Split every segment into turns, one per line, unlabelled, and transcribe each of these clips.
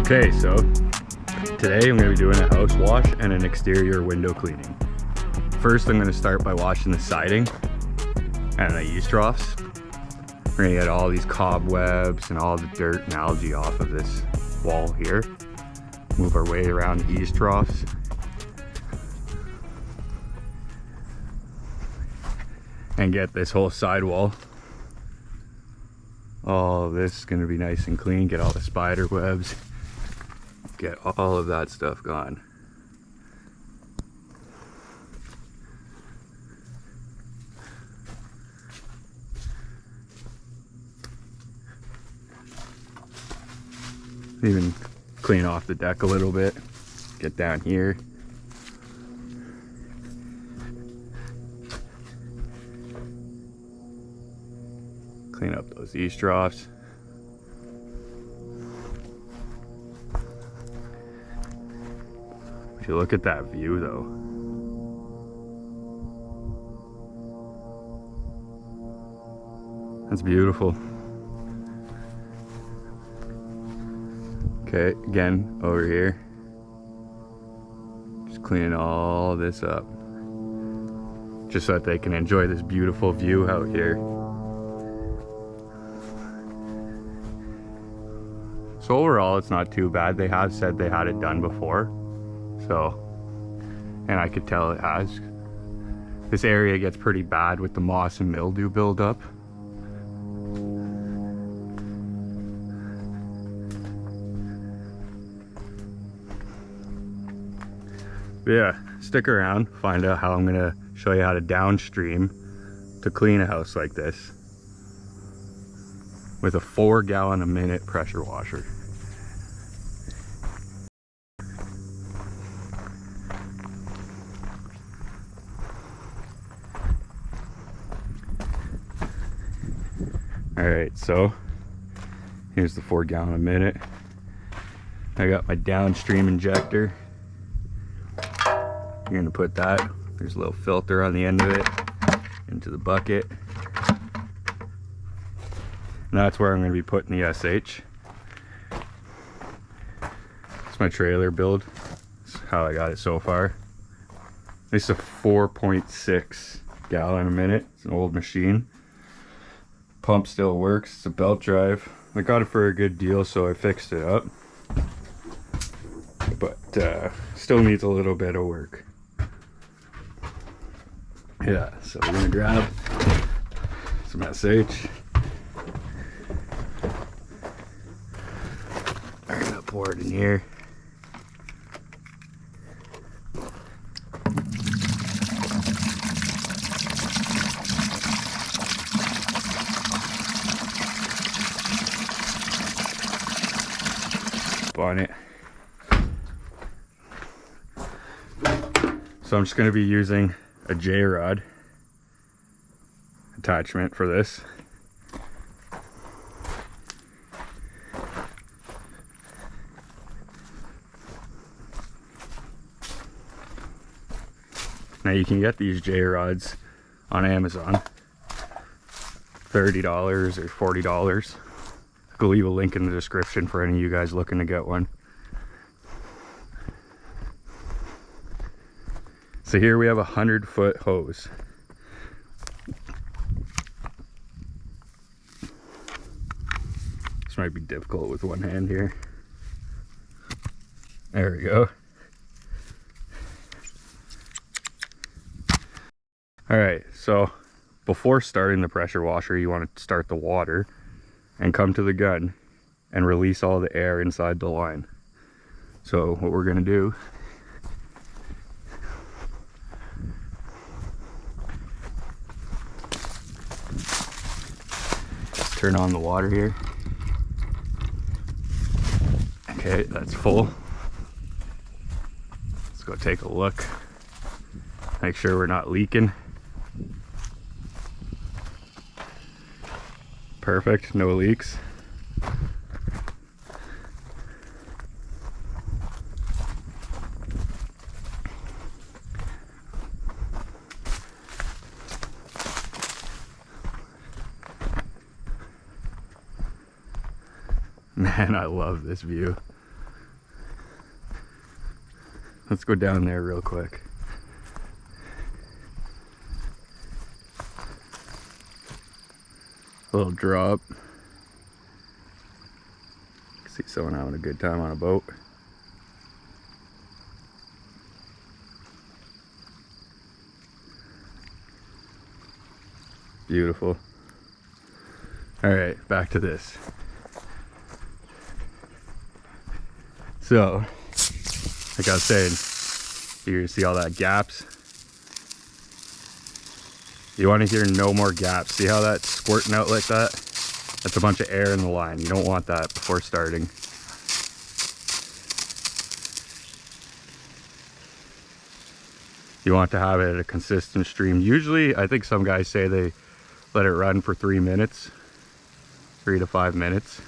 Okay, so today I'm going to be doing a house wash and an exterior window cleaning. First, I'm going to start by washing the siding and the eaves troughs. We're going to get all these cobwebs and all the dirt and algae off of this wall here. Move our way around the eaves troughs. And get this whole sidewall. All of this is going to be nice and clean. Get all the spider webs. Get all of that stuff gone. Even clean off the deck a little bit. Get down here. Clean up those eaves troughs. If you look at that view though, that's beautiful. Okay, again, over here. Just cleaning all this up. Just so that they can enjoy this beautiful view out here. So overall, it's not too bad. They have said they had it done before. So, and I could tell it has. This area gets pretty bad with the moss and mildew buildup. But yeah, stick around, find out how I'm gonna show you how to downstream to clean a house like this with a 4 gallon a minute pressure washer. Alright, so here's the 4 gallon a minute. I got my downstream injector. You're gonna put that, there's a little filter on the end of it, into the bucket. And that's where I'm gonna be putting the SH. It's my trailer build. That's how I got it so far. This is a 4.6 gallon a minute. It's an old machine. Pump still works. It's a belt drive. I got it for a good deal, so I fixed it up. But still needs a little bit of work. Yeah, so we're gonna grab some SH. I'm gonna pour it in here. On it. So I'm just going to be using a J-rod attachment for this. Now you can get these J-rods on Amazon, $30 or $40. I'll leave a link in the description for any of you guys looking to get one. So here we have a 100-foot hose. This might be difficult with one hand here. There we go. Alright, so before starting the pressure washer, you want to start the water and come to the gun and release all the air inside the line. So what we're gonna do is turn on the water here. Okay, that's full. Let's go take a look. Make sure we're not leaking. Perfect, no leaks. Man, I love this view. Let's go down there real quick. A little drop. See someone having a good time on a boat. Beautiful. All right, back to this. So, like I was saying, you see all that gaps? You want to hear no more gaps. See how that's squirting out like that? That's a bunch of air in the line. You don't want that before starting. You want to have it at a consistent stream. Usually, I think some guys say they let it run for 3 minutes, 3 to 5 minutes,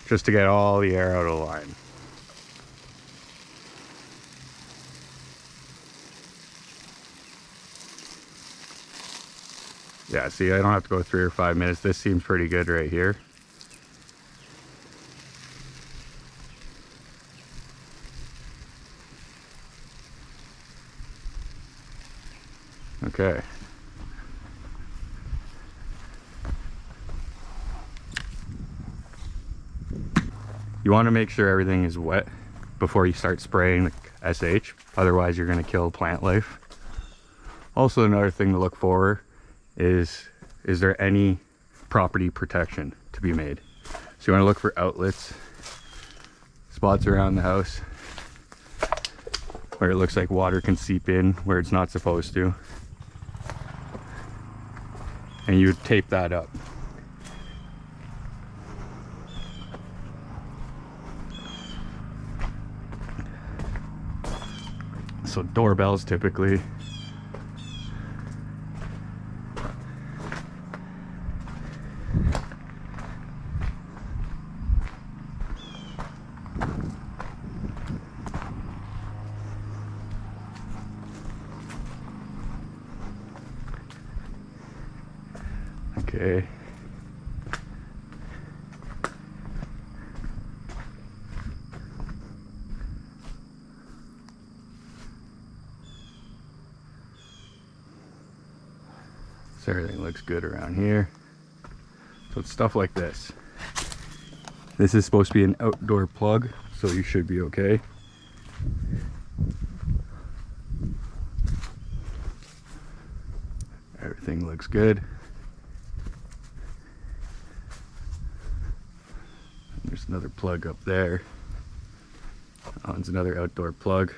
just to get all the air out of the line. Yeah, see, I don't have to go 3 or 5 minutes. This seems pretty good right here. Okay. You want to make sure everything is wet before you start spraying the SH, otherwise you're going to kill plant life. Also, another thing to look for is there any property protection to be made? So you want to look for outlets, spots around the house where it looks like water can seep in where it's not supposed to, and you would tape that up. So doorbells typically. Okay. So everything looks good around here. So it's stuff like this. This is supposed to be an outdoor plug, so you should be okay. Everything looks good. There's another plug up there. That one's another outdoor plug.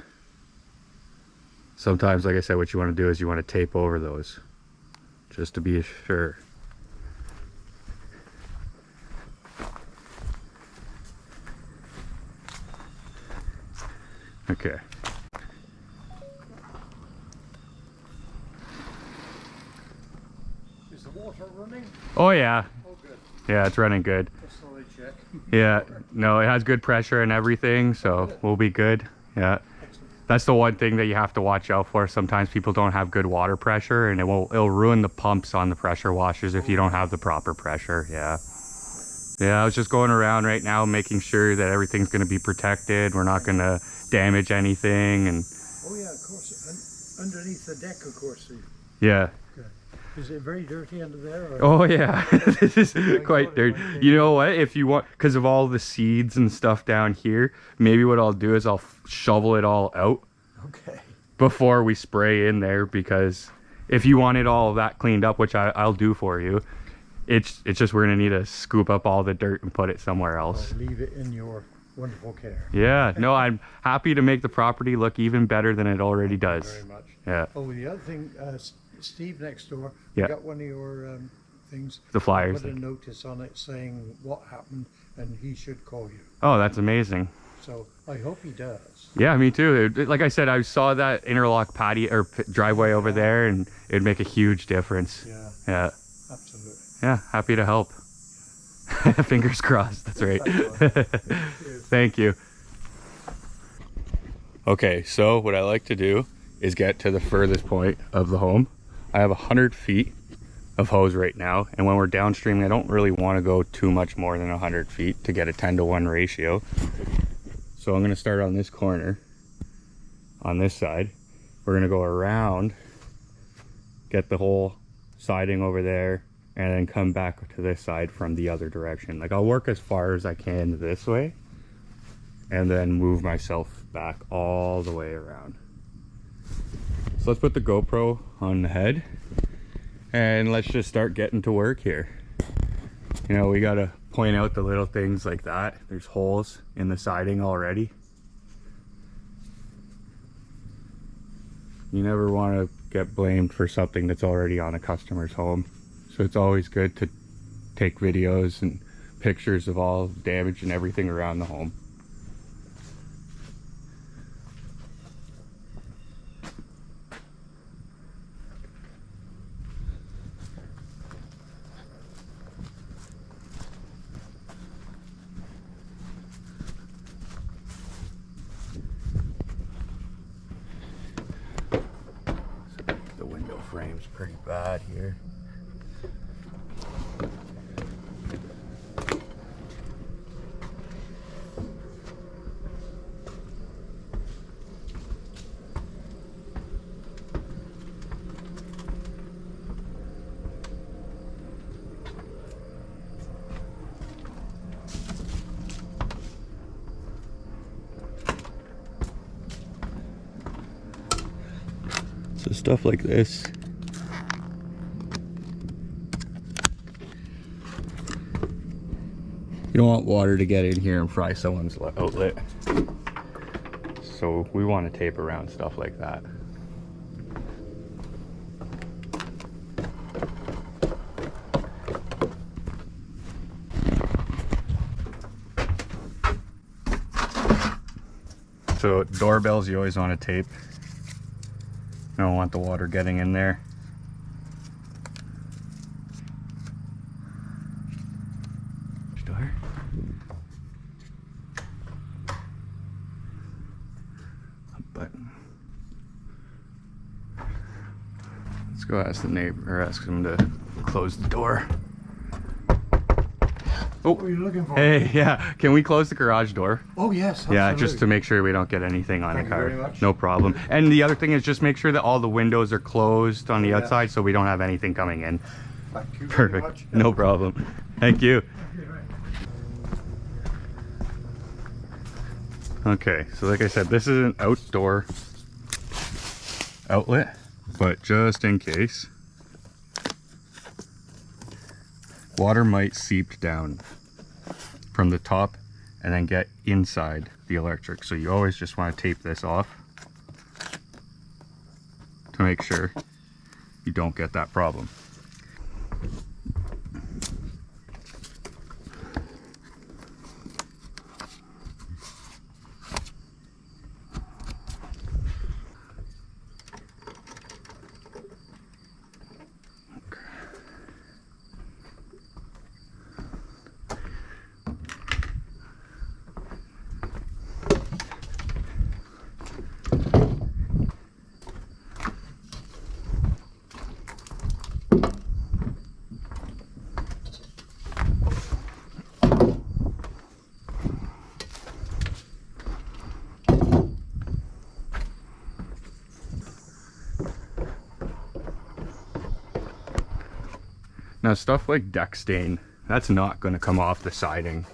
Sometimes, like I said, what you want to do is you want to tape over those, just to be sure. Okay.
Is the water running?
Oh yeah.
Oh good.
Yeah, it's running good.
Just thought I'd check.
Yeah, no, it has good pressure and everything, so we'll be good. Yeah. That's the one thing that you have to watch out for. Sometimes people don't have good water pressure, and it'll ruin the pumps on the pressure washers if you don't have the proper pressure. Yeah. Yeah, I was just going around right now making sure that everything's going to be protected. We're not going to damage anything. And
Oh yeah, of course. And underneath the deck, of course.
yeah.
Is it very dirty under there? Or?
Oh yeah, this is quite dirty. You know what? If you want, because of all the seeds and stuff down here, maybe what I'll do is I'll shovel it all out.
Okay.
Before we spray in there, because if you wanted all of that cleaned up, which I'll do for you, it's just we're gonna need to scoop up all the dirt and put it somewhere else.
I'll leave it in your wonderful care.
Yeah, no, I'm happy to make the property look even better than it already does.
Thank you very much.
Yeah.
Oh, the other thing, Steve next door,
Yeah.
got one of your things.
The flyers.
Put a notice on it saying what happened, and he should call you.
Oh, that's amazing.
So I hope he does.
Yeah, me too. Like I said, I saw that interlock patio or driveway over there, and it'd make a huge difference.
Yeah.
Yeah.
Absolutely.
Yeah, happy to help. Fingers crossed. That's right. Thank you. Okay, so what I like to do is get to the furthest point of the home. I have 100 feet of hose right now, and when we're downstreaming, I don't really want to go too much more than 100 feet to get a 10-to-1 ratio. So I'm going to start on this corner, on this side. We're gonna go around, get the whole siding over there, and then come back to this side from the other direction. Like I'll work as far as I can this way and then move myself back all the way around. So let's put the GoPro on the head and let's just start getting to work here. You know, we gotta point out the little things like that. There's holes in the siding already. You never want to get blamed for something that's already on a customer's home. So it's always good to take videos and pictures of all damage and everything around the home. The window frame's pretty bad here. So stuff like this. You don't want water to get in here and fry someone's outlet. So we want to tape around stuff like that. So doorbells you always want to tape. You don't want the water getting in there. Door. A button. Let's go ask the neighbor, or ask him to close the door. Oh,
What are you looking for?
hey, yeah. Can we close the garage door?
Oh yes.
Yeah,
Absolutely.
just to make sure we don't get anything on
Thank
the
you
car.
very much.
No problem. And the other thing is just make sure that all the windows are closed on the
Yeah.
outside so we don't have anything coming in.
Thank you very
Perfect.
much.
No problem. Thank you. Okay, so like I said, this is an outdoor outlet, but just in case, water might seep down from the top and then get inside the electric. So you always just want to tape this off to make sure you don't get that problem. Now stuff like deck stain, that's not going to come off the siding.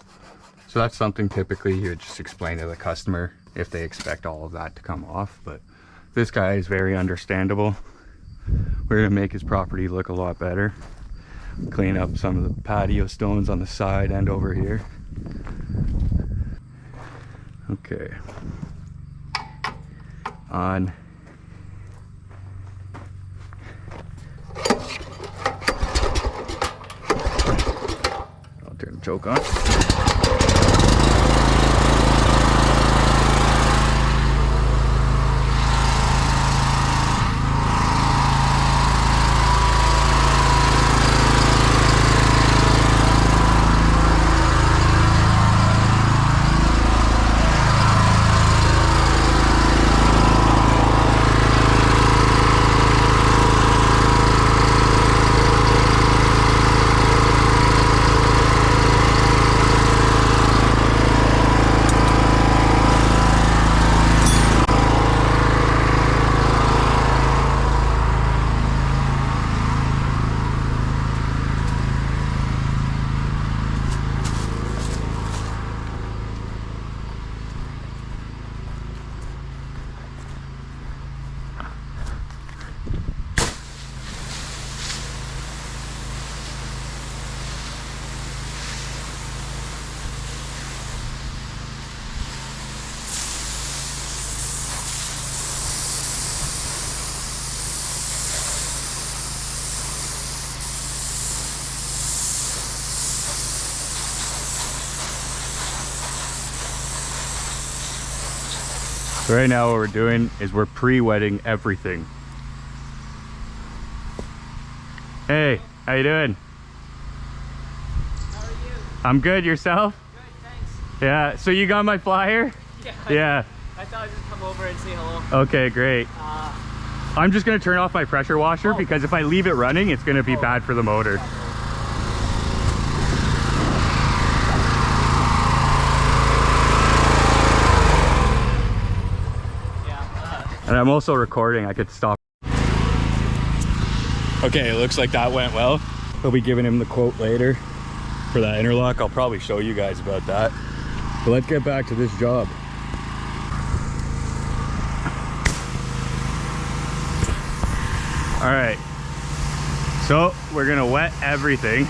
So that's something typically you would just explain to the customer if they expect all of that to come off. But this guy is very understandable. We're going to make his property look a lot better. Clean up some of the patio stones on the side and over here. Okay. On. Turn the choke on. So right now what we're doing is we're pre-wetting everything. Hey, how you doing?
How are you?
I'm good, yourself?
Good, thanks.
Yeah, so you got my flyer? Yeah.
I thought I'd just come over and say hello.
Okay, great. I'm just gonna turn off my pressure washer because if I leave it running, it's gonna be bad for the motor. And I'm also recording, I could stop. Okay, it looks like that went well. I'll be giving him the quote later for that interlock. I'll probably show you guys about that. But let's get back to this job. All right, so we're gonna wet everything.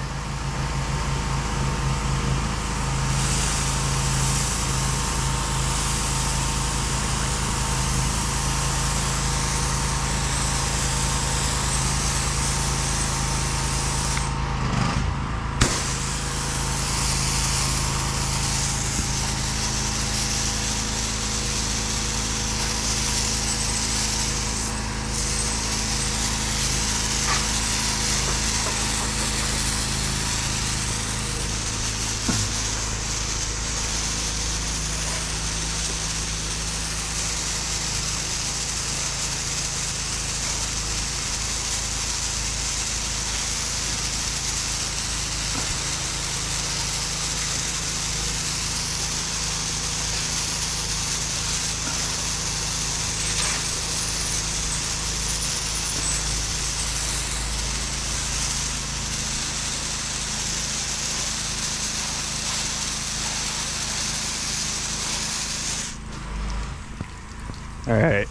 All right.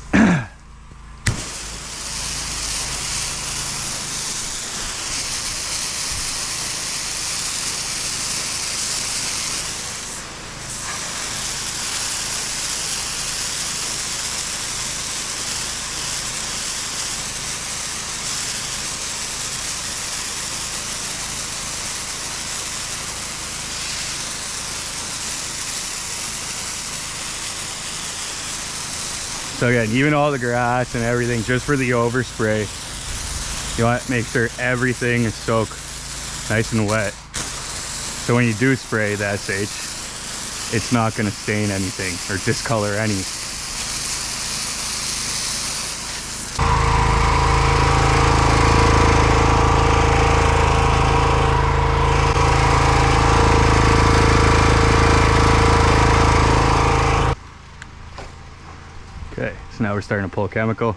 So again, even all the grass and everything, just for the overspray, you want to make sure everything is soaked nice and wet. So when you do spray the SH, it's not going to stain anything or discolor any. Okay, so now we're starting to pull chemical.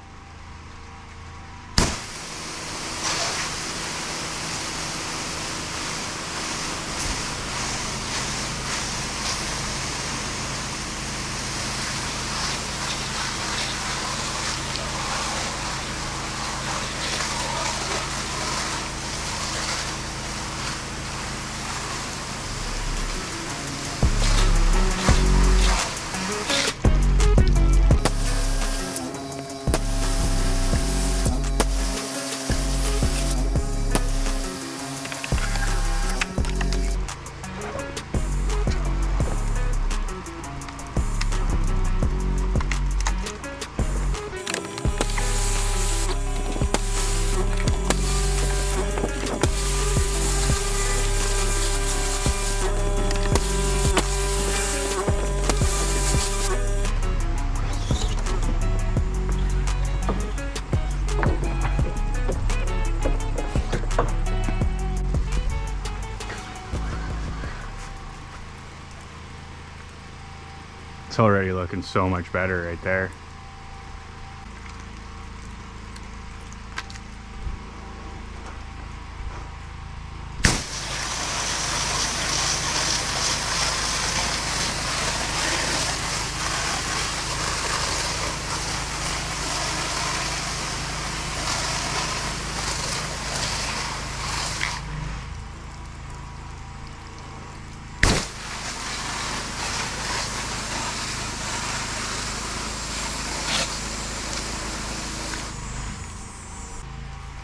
It's already looking so much better right there.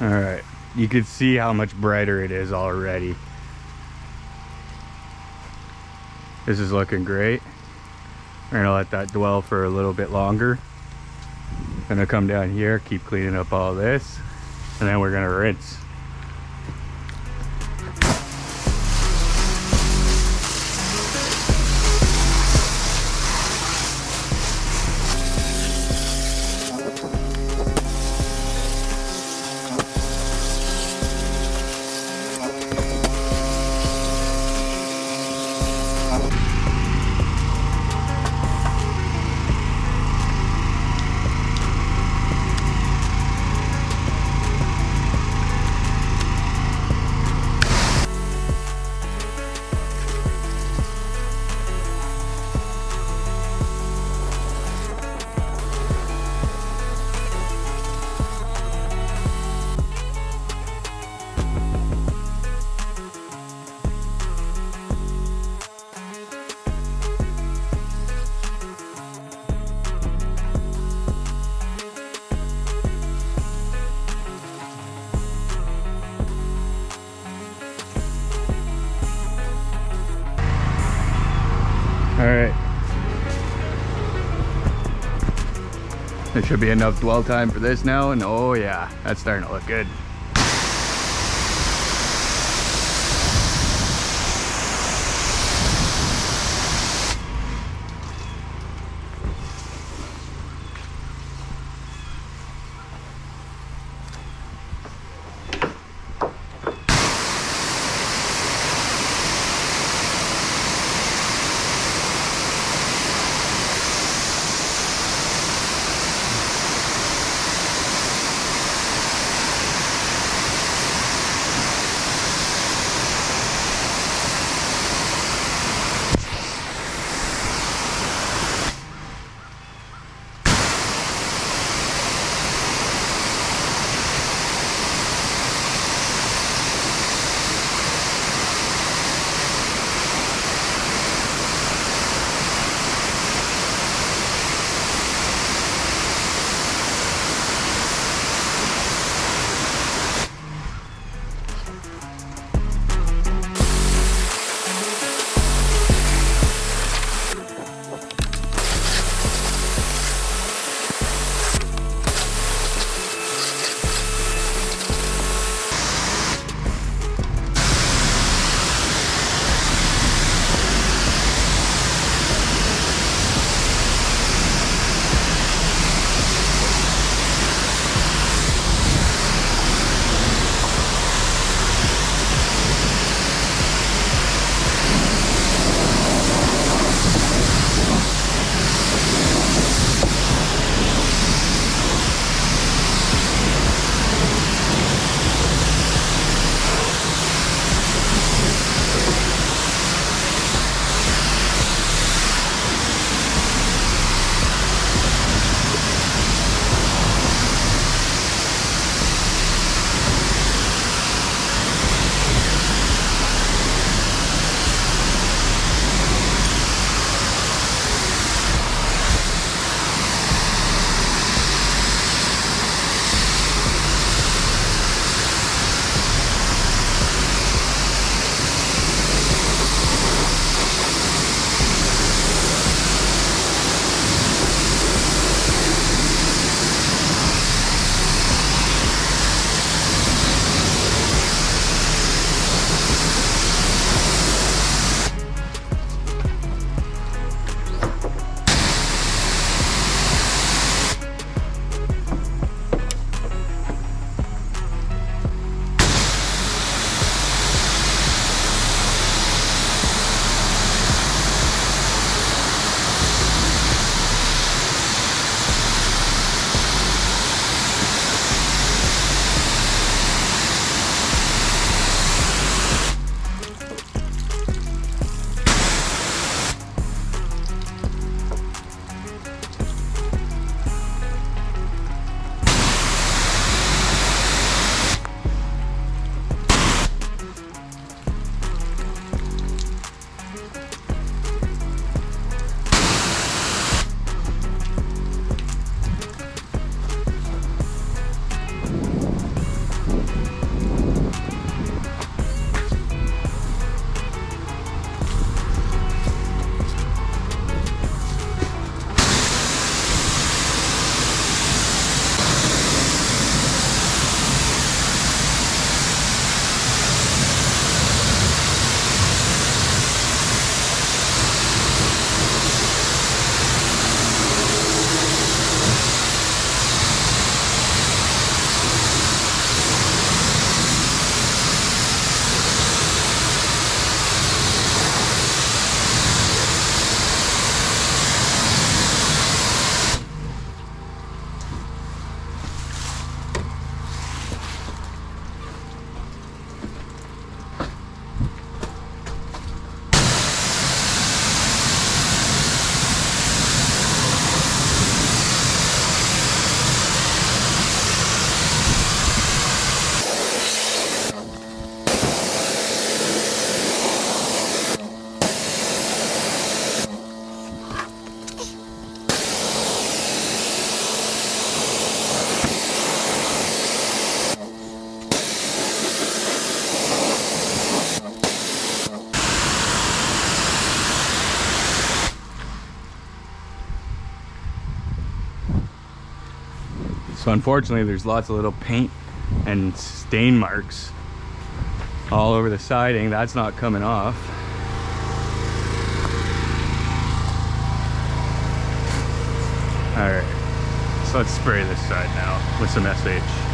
All right, you can see how much brighter it is already. This is looking great. We're gonna let that dwell for a little bit longer. Gonna come down here, keep cleaning up all this, and then we're gonna rinse. All right. There should be enough dwell time for this now, and oh yeah, that's starting to look good. So unfortunately there's lots of little paint and stain marks all over the siding. That's not coming off. Alright, so let's spray this side now with some SH.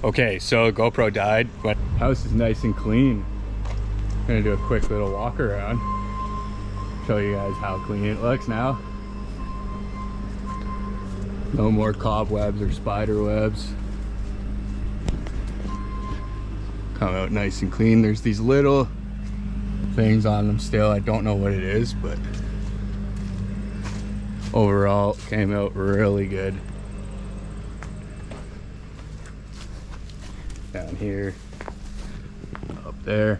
Okay, so GoPro died, but house is nice and clean. I'm gonna do a quick little walk around. Show you guys how clean it looks now. No more cobwebs or spider webs. Come out nice and clean. There's these little things on them still. I don't know what it is, but overall came out really good. Down here, up there.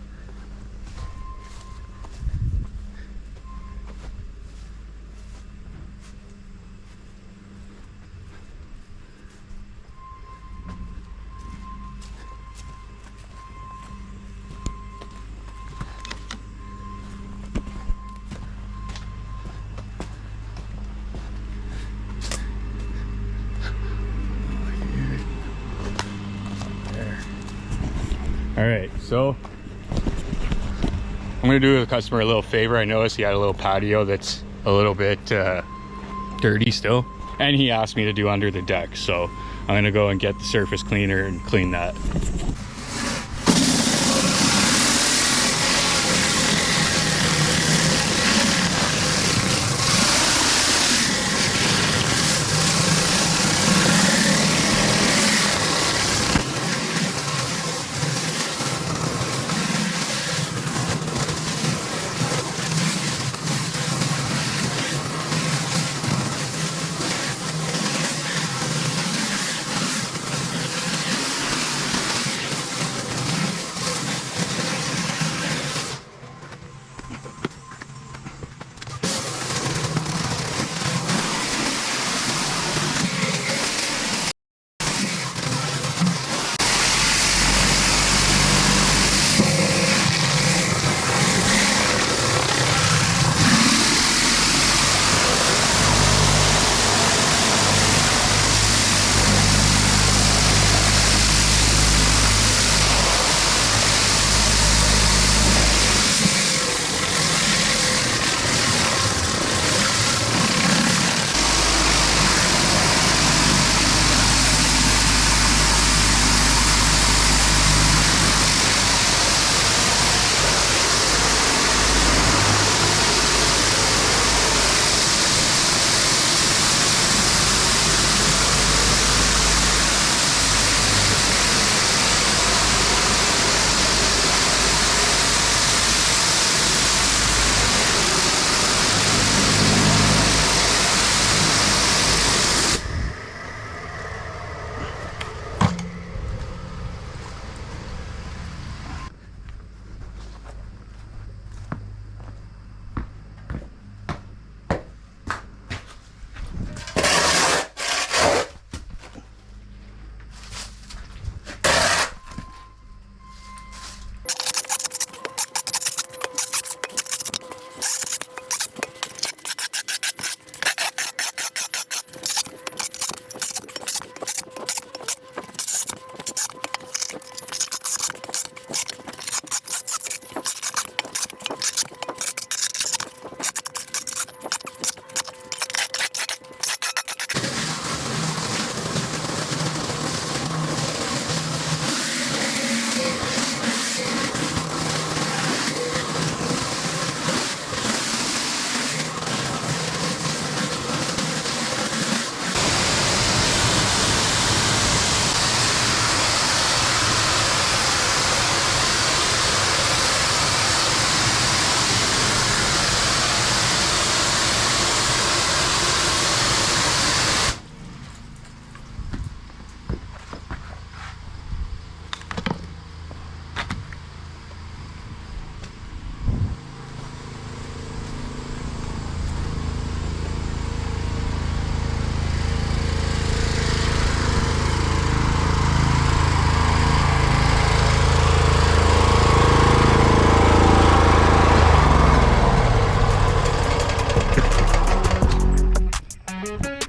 All right, so I'm gonna do the customer a little favor. I noticed he had a little patio that's a little bit dirty still, and he asked me to do under the deck. So I'm gonna go and get the surface cleaner and clean that.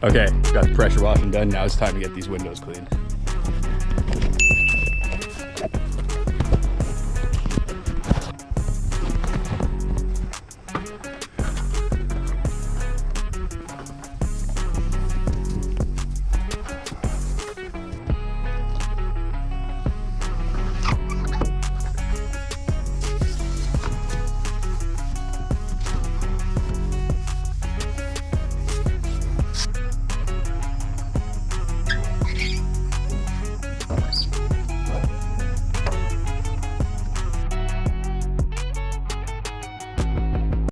Okay, got the pressure washing done. Now it's time to get these windows cleaned.